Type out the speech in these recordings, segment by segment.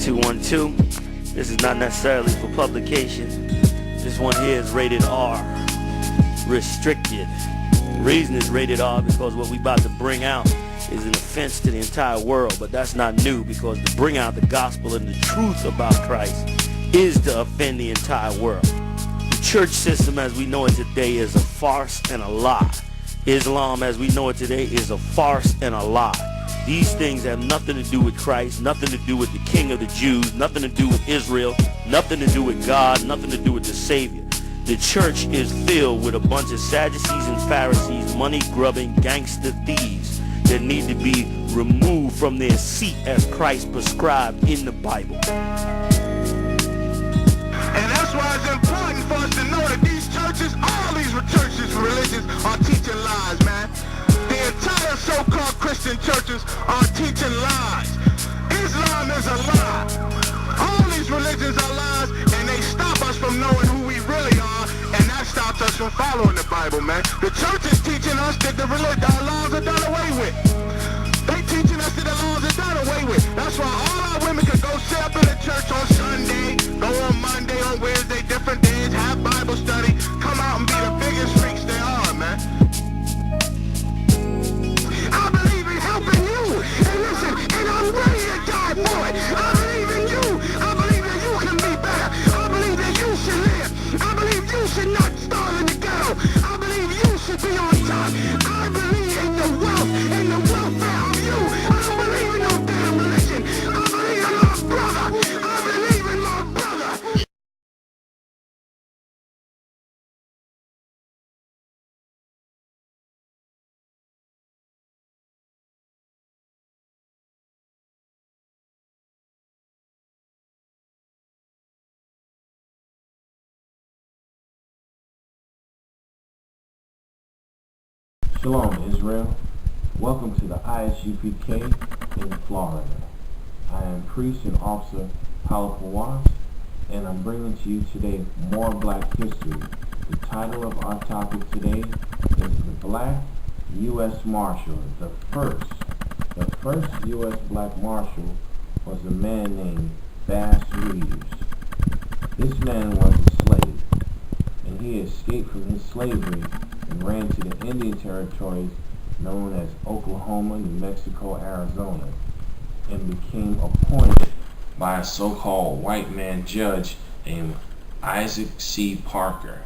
212. This is not necessarily for publication. This one here is rated R, restricted. The reason it's rated R because what we about to bring out is an offense to the entire world, but that's not new, because to bring out the gospel and the truth about Christ is to offend the entire world. The church system as we know it today is a farce and a lie. Islam as we know it today is a farce and a lie. These things have nothing to do with Christ, nothing to do with the King of the Jews, nothing to do with Israel, nothing to do with God, nothing to do with the Savior. The church is filled with a bunch of Sadducees and Pharisees, money-grubbing gangster thieves that need to be removed from their seat as Christ prescribed in the Bible. And that's why it's important for us to know that these churches, all these churches, religions, are teaching lies, man. The entire so-called Christian churches are teaching lies. Islam is a lie. All these religions are lies, and they stop us from knowing who we really are, and that stops us from following the Bible, man. The church is teaching us that the laws are done away with. They teaching us that the laws are done away with. That's why all our women can go sit up in the church on Sunday, go on Monday, on Wednesday, different days, have Bible study, come out and be the biggest freaks they are, man. I believe in helping you, and listen, and I'm ready to die for it. I believe in you. I believe that you can be better. I believe that you should live. I believe you should not starve in the ghetto. I believe you should be on top. I believe in the wealth and the welfare of you. I don't believe in no damn religion. I believe in my brother. I believe in my brother. Shalom, Israel. Welcome to the I.S.U.P.K in Florida. I am priest and officer Paul, and I'm bringing to you today more Black history. The title of our topic today is the Black U.S. Marshal. The first U.S. Black Marshal was a man named Bass Reeves. This man was a slave, and he escaped from his slavery and ran to the Indian territories known as Oklahoma, New Mexico, Arizona, and became appointed by a so-called white man judge named Isaac C. Parker.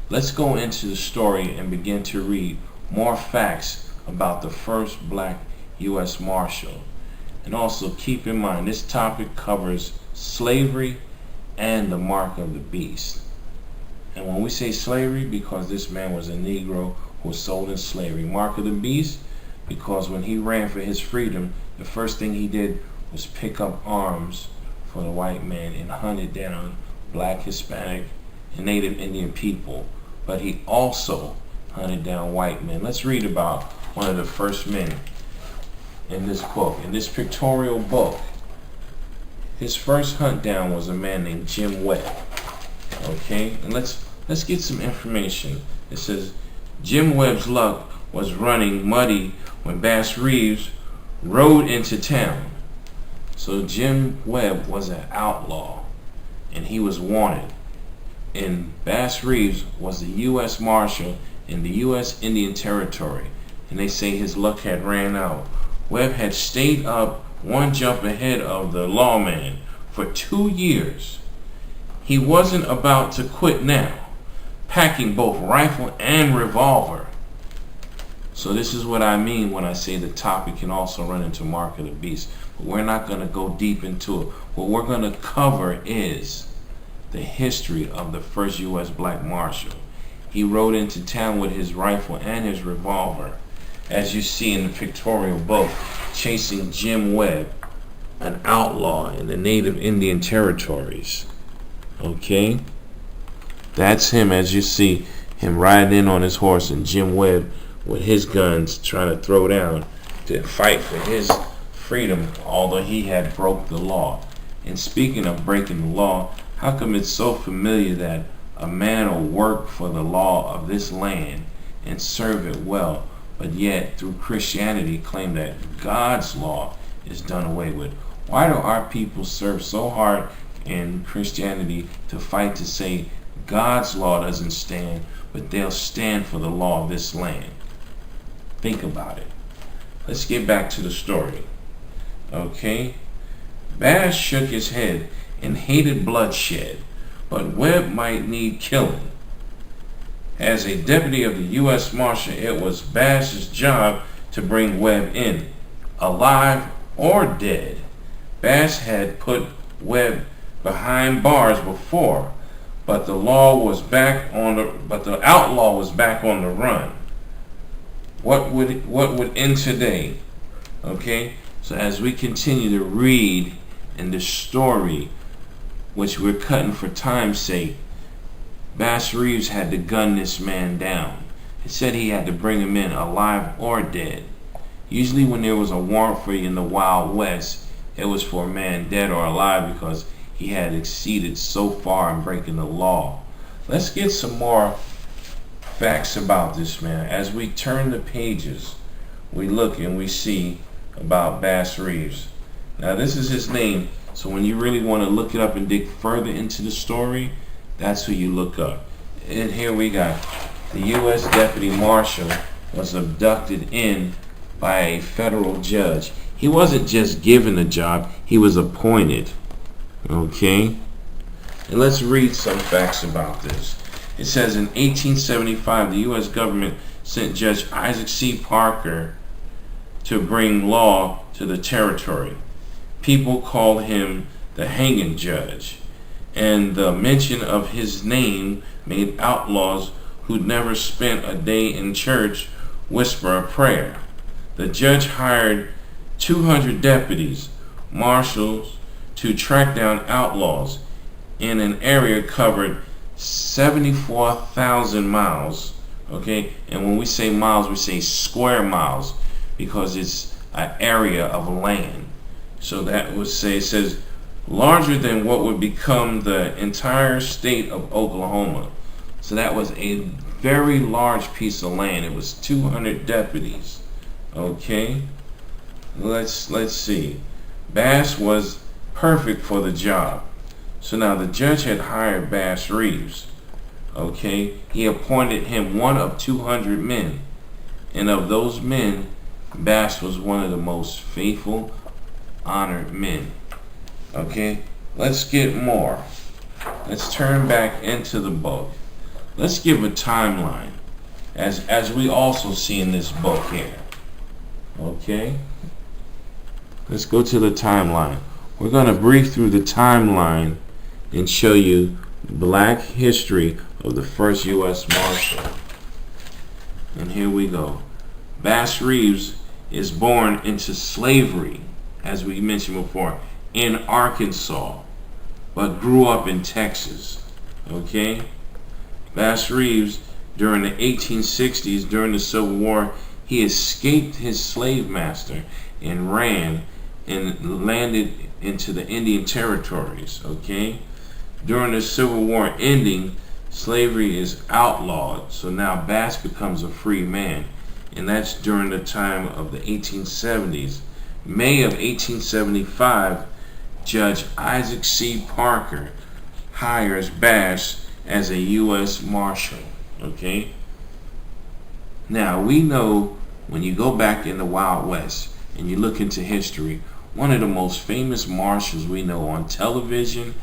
Let's go into the story and begin to read more facts about the first Black U.S. Marshal. And also keep in mind, this topic covers slavery and the mark of the beast. And when we say slavery, because this man was a Negro who was sold in slavery. Mark of the beast, because when he ran for his freedom, the first thing he did was pick up arms for the white man and hunted down Black, Hispanic, and Native Indian people. But he also hunted down white men. Let's read about one of the first men in this book, in this pictorial book. His first hunt down was a man named Jim Webb. Okay, and let's get some information. It says Jim Webb's luck was running muddy when Bass Reeves rode into town. So Jim Webb was an outlaw, and he was wanted. And Bass Reeves was the U.S. Marshal in the U.S. Indian Territory, and they say his luck had ran out. Webb had stayed up one jump ahead of the lawman for 2 years. He wasn't about to quit now, packing both rifle and revolver. So this is what I mean when I say the topic can also run into Mark of the Beast. But we're not going to go deep into it. What we're going to cover is the history of the first U.S. Black Marshal. He rode into town with his rifle and his revolver, as you see in the pictorial book, chasing Jim Webb, an outlaw in the Native Indian territories. Okay, that's him, as you see him riding in on his horse, and Jim Webb with his guns trying to throw down to fight for his freedom, although he had broke the law. And speaking of breaking the law, how come it's so familiar that a man will work for the law of this land and serve it well, but yet through Christianity claim that God's law is done away with? Why do our people serve so hard in Christianity to fight to say God's law doesn't stand, but they'll stand for the law of this land? Think about it. Let's get back to the story. Okay? Bass shook his head and hated bloodshed, but Webb might need killing. As a deputy of the U.S. Marshal, it was Bass's job to bring Webb in, alive or dead. Bass had put Webb behind bars before, but the outlaw was back on the run. What would end today? Okay, so as we continue to read in the story, which we're cutting for time's sake, Bass Reeves had to gun this man down. It said he had to bring him in alive or dead. Usually when there was a warrant for you in the Wild West, it was for a man dead or alive because he had exceeded so far in breaking the law. Let's get some more facts about this man. As we turn the pages, we look and we see about Bass Reeves. Now this is his name, so when you really want to look it up and dig further into the story, that's who you look up. And here we got the U.S. Deputy Marshal was abducted in by a federal judge. He wasn't just given a job, he was appointed. Okay? And let's read some facts about this. It says in 1875, the U.S. government sent Judge Isaac C. Parker to bring law to the territory. People called him the hanging judge, and the mention of his name made outlaws who'd never spent a day in church whisper a prayer. The judge hired 200 deputies, marshals, to track down outlaws in an area covered 74,000 miles. Okay, and when we say miles, we say square miles because it's an area of land. So that would say, it says, larger than what would become the entire state of Oklahoma. So that was a very large piece of land. It was 200 deputies. Okay, let's see. Bass was perfect for the job. So now the judge had hired Bass Reeves. Okay, he appointed him one of 200 men, and of those men, Bass was one of the most faithful, honored men. Okay, let's get more. Let's turn back into the book. Let's give a timeline, as we also see in this book here. Okay, let's go to the timeline. We're going to brief through the timeline and show you black history of the first U.S. Marshal. And here we go. Bass Reeves is born into slavery, as we mentioned before, in Arkansas, but grew up in Texas. Okay? Bass Reeves, during the 1860s, during the Civil War, he escaped his slave master and ran and landed into the Indian territories. Okay? During the Civil War ending, slavery is outlawed, so now Bass becomes a free man, and that's during the time of the 1870s. May of 1875, Judge Isaac C. Parker hires Bass as a U.S. Marshal. Okay? Now, we know when you go back in the Wild West and you look into history, one of the most famous marshals we know on television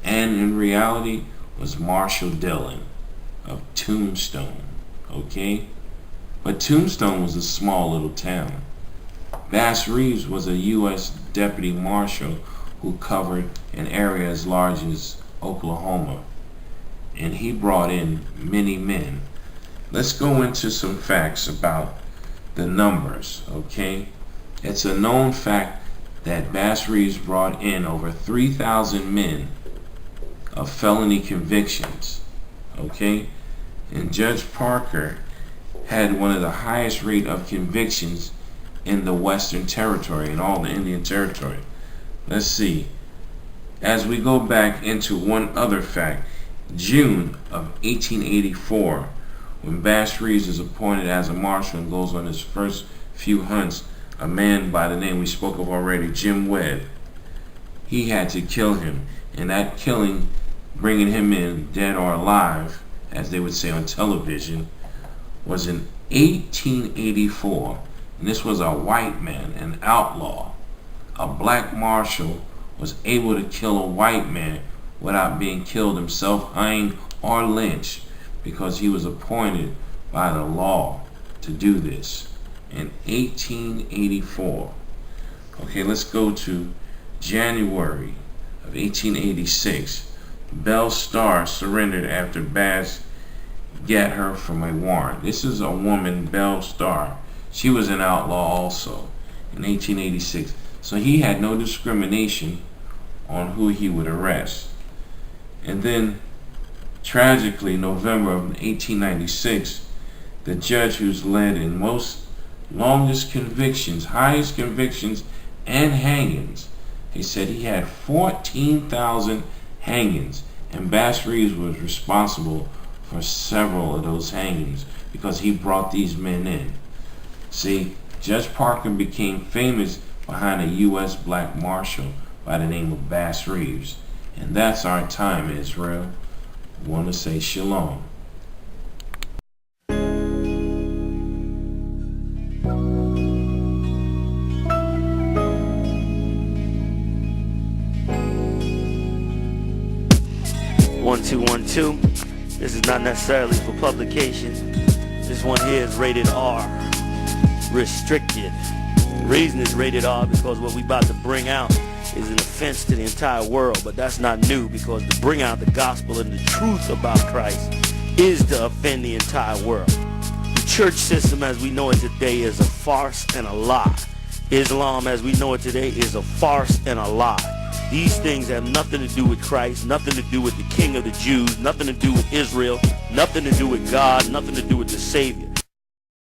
and in reality was Marshal Dillon of Tombstone. Okay? But Tombstone was a small little town. Bass Reeves was a U.S. Deputy Marshal who covered an area as large as Oklahoma, and he brought in many men. Let's go into some facts about the numbers. Okay, it's a known fact that Bass Reeves brought in over 3,000 men of felony convictions. Okay, and Judge Parker had one of the highest rate of convictions in the Western Territory, in all the Indian Territory. Let's see. As we go back into one other fact, June of 1884, when Bass Reeves is appointed as a marshal and goes on his first few hunts, a man by the name we spoke of already, Jim Webb, he had to kill him. And that killing, bringing him in dead or alive, as they would say on television, was in 1884. And this was a white man, an outlaw. A black marshal was able to kill a white man without being killed himself, hanged, or lynched, because he was appointed by the law to do this in 1884. Okay, let's go to January of 1886. Belle Starr surrendered after Bass got her from a warrant. This is a woman, Belle Starr. She was an outlaw also in 1886. So he had no discrimination on who he would arrest. And then, tragically, November of 1896, the judge who's led in most longest convictions, highest convictions, and hangings, he said he had 14,000 hangings, and Bass Reeves was responsible for several of those hangings because he brought these men in. See, Judge Parker became famous behind a U.S. black marshal by the name of Bass Reeves. And that's our time, Israel. I want to say shalom. One, two, 1, 2. This is not necessarily for publication. This one here is rated R, restricted. The reason it's rated R because what we about to bring out is an offense to the entire world, but that's not new, because to bring out the gospel and the truth about Christ is to offend the entire world. The church system as we know it today is a farce and a lie. Islam as we know it today is a farce and a lie. These things have nothing to do with Christ, nothing to do with the King of the Jews, nothing to do with Israel, nothing to do with God, nothing to do with the Savior.